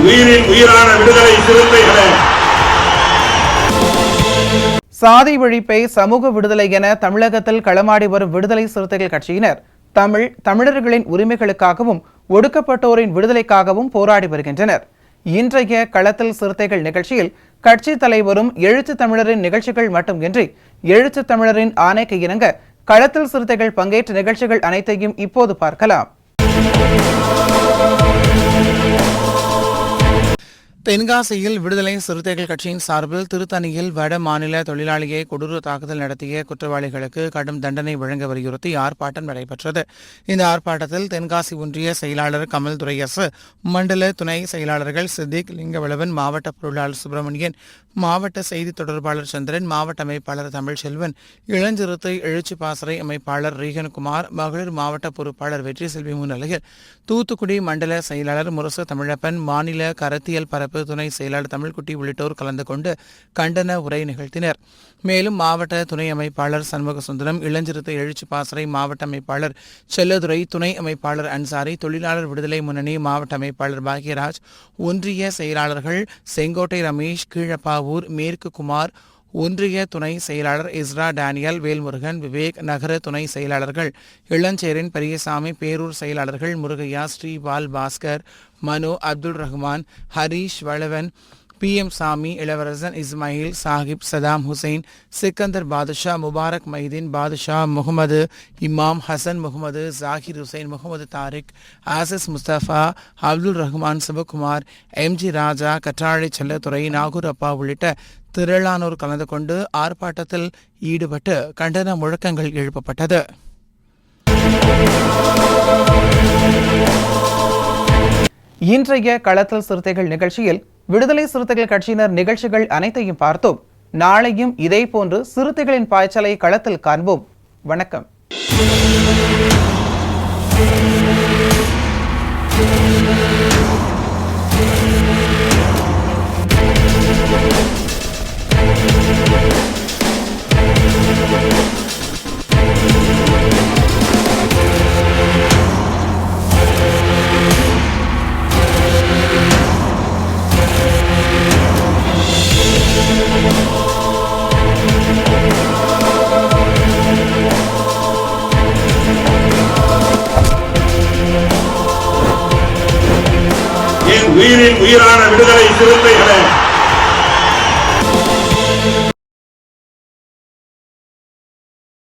உயிரின் உயிரான விடுதலை சிறுத்தைகளே, சாதி ஒழிப்பை சமூக விடுதலை என தமிழகத்தில் களமாடி வரும் விடுதலை சிறுத்தைகள் கட்சியினர் தமிழர்களின் உரிமைகளுக்காகவும் ஒடுக்கப்பட்டோரின் விடுதலைக்காகவும் போராடி வருகின்றனர். இன்றைய களத்தில் சிறுத்தைகள் நிகழ்ச்சியில் கட்சி தலைவரும் எழுத்து தமிழரின் நிகழ்ச்சிகள் மட்டுமின்றி எழுத்து தமிழரின் ஆணைக்கு இணங்க களத்தில் சிறுத்தைகள் பங்கேற்ற நிகழ்ச்சிகள் அனைத்தையும் இப்போது பார்க்கலாம். தென்காசியில் விடுதலை சிறுத்தைகள் கட்சியின் சார்பில் திருத்தணியில் வட மாநில தொழிலாளியை கொடூர தாக்குதல் நடத்திய குற்றவாளிகளுக்கு கடும் தண்டனை வழங்க வலியுறுத்தி ஆர்ப்பாட்டம் நடைபெற்றது. இந்த ஆர்ப்பாட்டத்தில் தென்காசி ஒன்றிய செயலாளர் கமல் துரையசு, மண்டல துணை செயலாளர்கள் சித்திக், லிங்கவளவன், மாவட்ட பொருளாளர் சுப்பிரமணியன், மாவட்ட செய்தி தொடர்பாளர் சந்திரன், மாவட்ட அமைப்பாளர் தமிழ்செல்வன், இளஞ்சிறுத்தை எழுச்சி பாசறை அமைப்பாளர் ரீகன்குமார், மகளிர் மாவட்ட பொறுப்பாளர் வெற்றி செல்வி முன்னிலையில் தூத்துக்குடி மண்டல செயலாளர் முரசு தமிழப்பன், மாநில கருத்தியல் பரப்பு துணை செயலாளர் தமிழ்குட்டி உள்ளிட்டோர் கலந்து கொண்டு கண்டன உரை நிகழ்த்தினர். மேலும் மாவட்ட துணை அமைப்பாளர் சண்முக சுந்தரம், இளஞ்சிறுத்தை எழுச்சி பாசறை மாவட்ட அமைப்பாளர் செல்லதுரை, துணை அமைப்பாளர் அன்சாரி, தொழிலாளர் விடுதலை முன்னணி மாவட்ட அமைப்பாளர் பாக்யராஜ், ஒன்றிய செயலாளர்கள் செங்கோட்டை ரமேஷ், கீழப்பாவூர், மேற்கு குமார், ஒன்றிய துணை செயலாளர் இஸ்ரா டேனியல், வேல்முருகன், விவேக், நகர துணை செயலாளர்கள் இளஞ்சேரன், பெரியசாமி, பேரூர் செயலாளர்கள் முருகையா, ஸ்ரீபால், பாஸ்கர், மனு, அப்துல் ரஹ்மான், ஹரீஷ், வளவன், PM சாமி, இளவரசன், இஸ்மாயில், சாஹிப், சதாம் ஹுசைன், சிக்கந்தர் பாதுஷா, முபாரக் மைதீன், பாதுஷா, முகமது இமாம், ஹசன் முகமது, ஜாகிர் ஹுசைன், முகமது தாரிக், ஆசிஸ் முஸ்தபா, அப்துல் ரஹ்மான், சிவகுமார், MG ராஜா, கற்றாழை செல்லத்துறை, நாகூர் அப்பா உள்ளிட்ட திரளானோர் கலந்து கொண்டு ஆர்ப்பாட்டத்தில் ஈடுபட்டு கண்டன முழக்கங்கள் எழுப்பப்பட்டது. இன்றைய களத்தில் சிறுத்தைகள் நிகழ்ச்சியில் விடுதலை சிறுத்தைகள் கட்சியினர் நிகழ்ச்சிகள் அனைத்தையும் பார்த்தோம். நாளையும் இதேபோன்று சிறுத்தைகளின் பாய்ச்சலை களத்தில் காண்போம். வணக்கம். உயிரின் உயிரான விடுதலை சிறுத்தைகளே,